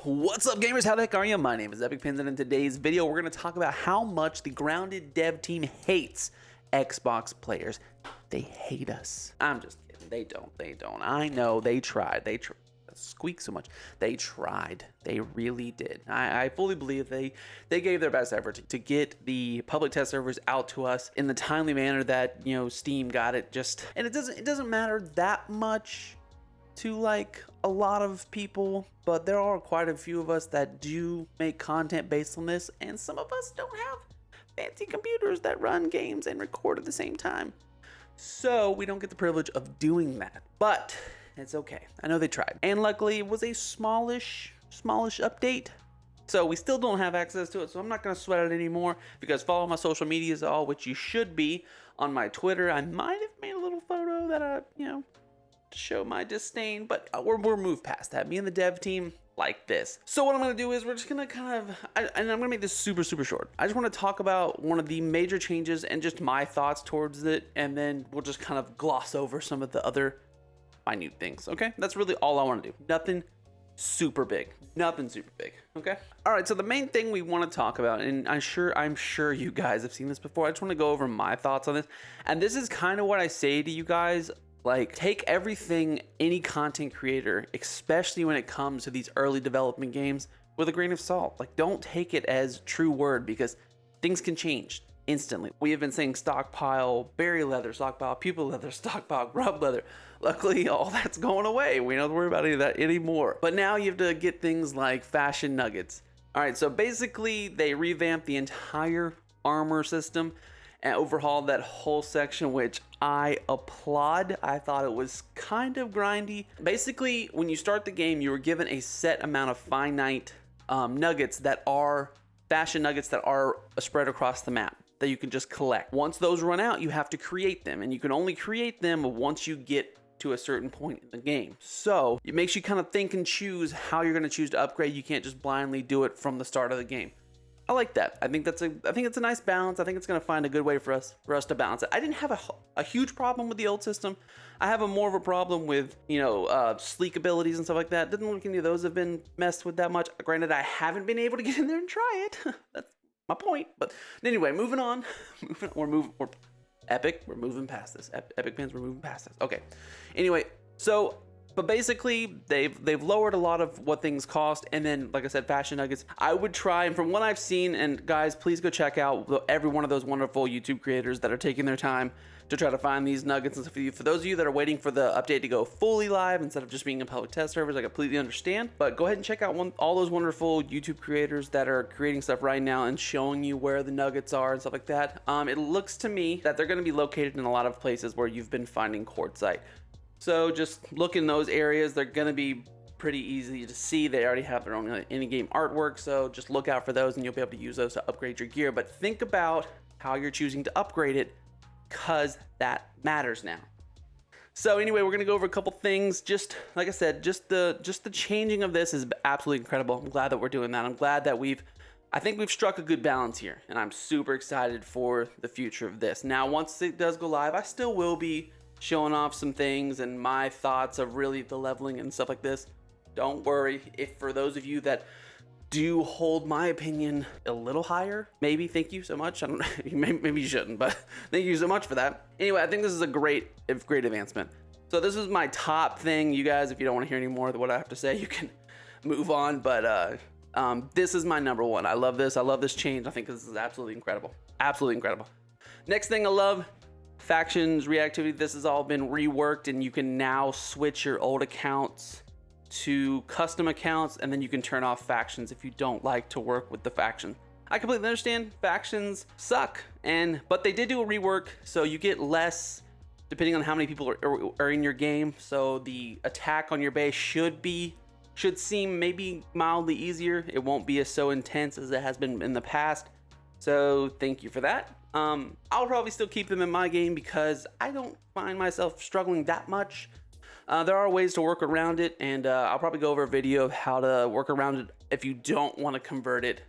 What's up, gamers? How the heck are you? My name is Epic Pins, and in today's video we're going to talk about how much the Grounded dev team hates Xbox players. They hate us. I'm just kidding. They don't. I know they tried. They squeak so much. They tried. They really did. I fully believe they gave their best effort to get the public test servers out to us in the timely manner that, you know, Steam got it. And it doesn't matter that much to like a lot of people, but there are quite a few of us that do make content based on this, and some of us don't have fancy computers that run games and record at the same time, so we don't get the privilege of doing that. But it's okay. I know they tried, and luckily it was a smallish update, so we still don't have access to it, so I'm not going to sweat it anymore. Because follow my social medias, all which you should be on my Twitter. I might have made a little photo that I, to show my disdain, but we're moved past that. Me and the dev team like this. So what I'm going to do is we're just going to and I'm going to make this super short. I just want to talk about one of the major changes and just my thoughts towards it, and then we'll just kind of gloss over some of the other minute things. Okay, that's really all I want to do. Nothing super big, okay? All right, so the main thing we want to talk about, and I'm sure you guys have seen this before, I just want to go over my thoughts on this. And this is kind of what I say to you guys. Like, take everything, any content creator, especially when it comes to these early development games, with a grain of salt. Like, don't take it as true word, because things can change instantly. We have been saying stockpile berry leather, stockpile pupil leather, stockpile grub leather. Luckily, all that's going away. We don't have to worry about any of that anymore. But now you have to get things like fashion nuggets. All right, so basically they revamped the entire armor system and overhauled that whole section, which I applaud. I thought it was kind of grindy. Basically, when you start the game, you were given a set amount of finite nuggets that are fashion nuggets that are spread across the map that you can just collect. Once those run out, you have to create them, and you can only create them once you get to a certain point in the game. So it makes you kind of think and choose how you're going to choose to upgrade. You can't just blindly do it from the start of the game. I like that. I think it's a nice balance. I think it's going to find a good way for us to balance it. I didn't have a huge problem with the old system. I have more of a problem with, sleek abilities and stuff like that. Didn't look like any of those have been messed with that much. Granted, I haven't been able to get in there and try it. That's my point. But anyway, moving on. We're Epic. We're moving past this. Epic Pins. We're moving past this. Okay. Anyway, but basically, they've lowered a lot of what things cost, and then, like I said, fashion nuggets. I would try, and from what I've seen, and guys, please go check out every one of those wonderful YouTube creators that are taking their time to try to find these nuggets and stuff for you. For those of you that are waiting for the update to go fully live instead of just being in public test servers, I completely understand. But go ahead and check out all those wonderful YouTube creators that are creating stuff right now and showing you where the nuggets are and stuff like that. It looks to me that they're going to be located in a lot of places where you've been finding quartzite. So just look in those areas. They're going to be pretty easy to see. They already have their own in-game artwork, so just look out for those and you'll be able to use those to upgrade your gear. But think about how you're choosing to upgrade it, because that matters now. So anyway, we're going to go over a couple things. Just like I said, just the changing of this is absolutely incredible. I'm glad that we're doing that. I'm glad that I think we've struck a good balance here, and I'm super excited for the future of this. Now, once it does go live, I still will be showing off some things and my thoughts of really the leveling and stuff like this. Don't worry. If for those of you that do hold my opinion a little higher, maybe, thank you so much. I don't maybe you shouldn't, but thank you so much for that. Anyway, I think this is a great advancement. So this is my top thing. You guys, if you don't want to hear any more of what I have to say, you can move on. But this is my number one. I love this. I love this change. I think this is absolutely incredible. Absolutely incredible. Next thing I love, factions, reactivity. This has all been reworked, and you can now switch your old accounts to custom accounts, and then you can turn off factions if you don't like to work with the faction. I completely understand factions suck, but they did do a rework, so you get less depending on how many people are in your game. So the attack on your base should seem maybe mildly easier. It won't be as so intense as it has been in the past. So thank you for that. I'll probably still keep them in my game because I don't find myself struggling that much. There are ways to work around it, and I'll probably go over a video of how to work around it if you don't want to convert it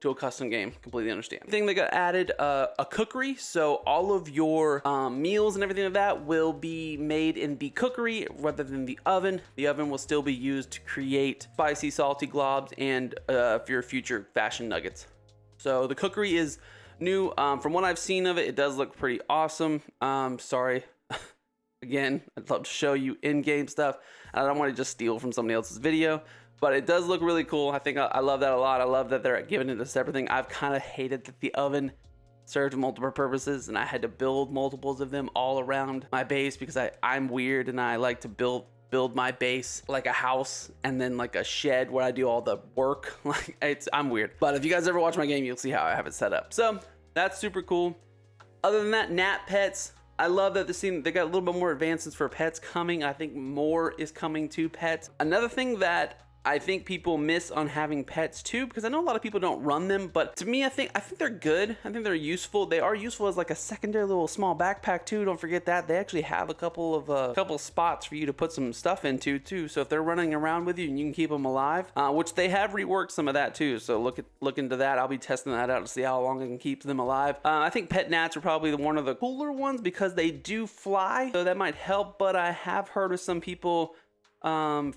to a custom game. Completely understand. The thing that got added, a cookery. So all of your meals and everything like that will be made in the cookery rather than the oven. The oven will still be used to create spicy, salty globs and for your future fashion nuggets. So the cookery is new. From what I've seen of it, it does look pretty awesome. Sorry. Again, I'd love to show you in-game stuff. I don't want to just steal from somebody else's video, but it does look really cool. I think I love that a lot. I love that they're giving it a separate thing. I've kind of hated that the oven served multiple purposes and I had to build multiples of them all around my base because I'm weird and I like to build my base like a house and then like a shed where I do all the work. Like I'm weird. But if you guys ever watch my game, you'll see how I have it set up. So that's super cool. Other than that, Nat pets. I love that they got a little bit more advancements for pets coming. I think more is coming to pets. Another thing that I think people miss on having pets too, because I know a lot of people don't run them, but to me, I think they're good. I think they're useful. They are useful as like a secondary little small backpack too. Don't forget that they actually have a couple spots for you to put some stuff into too. So if they're running around with you and you can keep them alive, which they have reworked some of that too. So look into that. I'll be testing that out to see how long I can keep them alive. I think pet gnats are probably one of the cooler ones because they do fly, so that might help. But I have heard of some people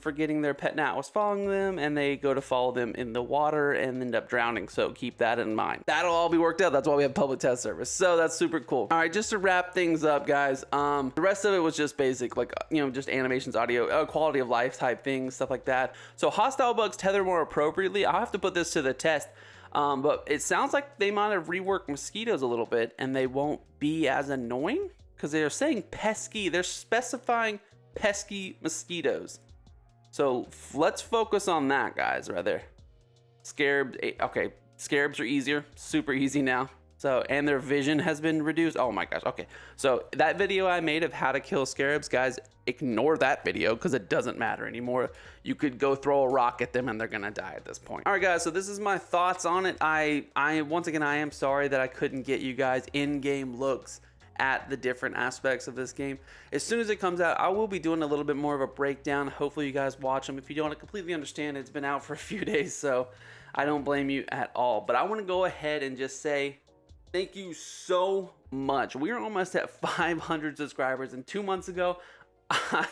forgetting their pet gnat was following them and they go to follow them in the water and end up drowning. So keep that in mind. That'll all be worked out. That's why we have public test service. So that's super cool. All right, just to wrap things up, guys. The rest of it was just basic, like, just animations, audio, quality of life type things, stuff like that. So hostile bugs tether more appropriately. I'll have to put this to the test. But it sounds like they might have reworked mosquitoes a little bit and they won't be as annoying because they're saying pesky. They're specifying pesky mosquitoes. So let's focus on that, guys, rather. Scarabs, okay, scarabs are easier, super easy now. So, and their vision has been reduced. Oh my gosh, okay. So that video I made of how to kill scarabs, guys, ignore that video because it doesn't matter anymore. You could go throw a rock at them and they're gonna die at this point. All right, guys, so this is my thoughts on it. Once again, I am sorry that I couldn't get you guys in-game looks at the different aspects of this game. As soon as it comes out, I will be doing a little bit more of a breakdown. Hopefully you guys watch them. If you don't completely understand, it's been out for a few days, so I don't blame you at all. But I want to go ahead and just say thank you so much. We are almost at 500 subscribers, and 2 months ago, I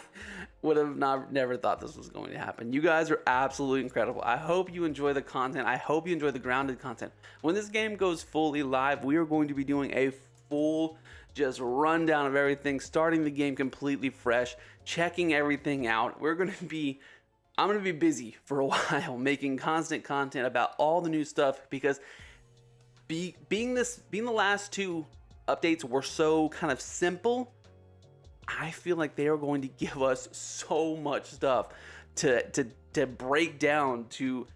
would have never thought this was going to happen. You guys are absolutely incredible. I hope you enjoy the content. I hope you enjoy the grounded content. When this game goes fully live, we are going to be doing a full just rundown of everything, starting the game completely fresh, checking everything out. I'm going to be busy for a while making constant content about all the new stuff because being the last two updates were so kind of simple, I feel like they are going to give us so much stuff to break down, to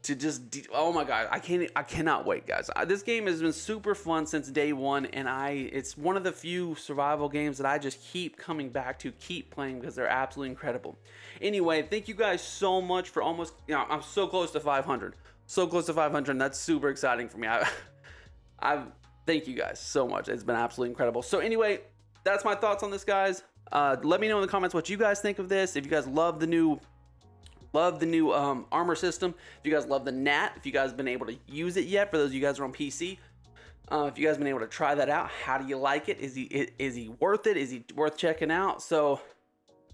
just, oh my god, I cannot wait, guys. This game has been super fun since day one, and it's one of the few survival games that I just keep coming back to, keep playing, because they're absolutely incredible. Anyway, thank you guys so much for almost, I'm so close to 500. So close to 500, and that's super exciting for me. I thank you guys so much. It's been absolutely incredible. So anyway, that's my thoughts on this, guys. Let me know in the comments what you guys think of this. If you guys love the new armor system, if you guys love the gnat, if you guys been able to use it yet, for those of you guys who are on PC, if you guys been able to try that out, how do you like it? Is he worth it? Is he worth checking out? So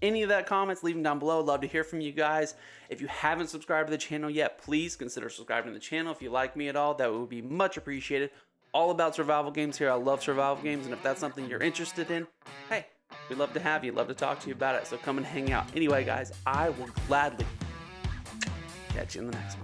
any of that comments, leave them down below. Love to hear from you guys. If you haven't subscribed to the channel yet, please consider subscribing to the channel. If you like me at all, that would be much appreciated. All about survival games here. I love survival games, and if that's something you're interested in, hey, we'd love to have you, love to talk to you about it, so come and hang out. Anyway, guys, I will gladly catch you in the next one.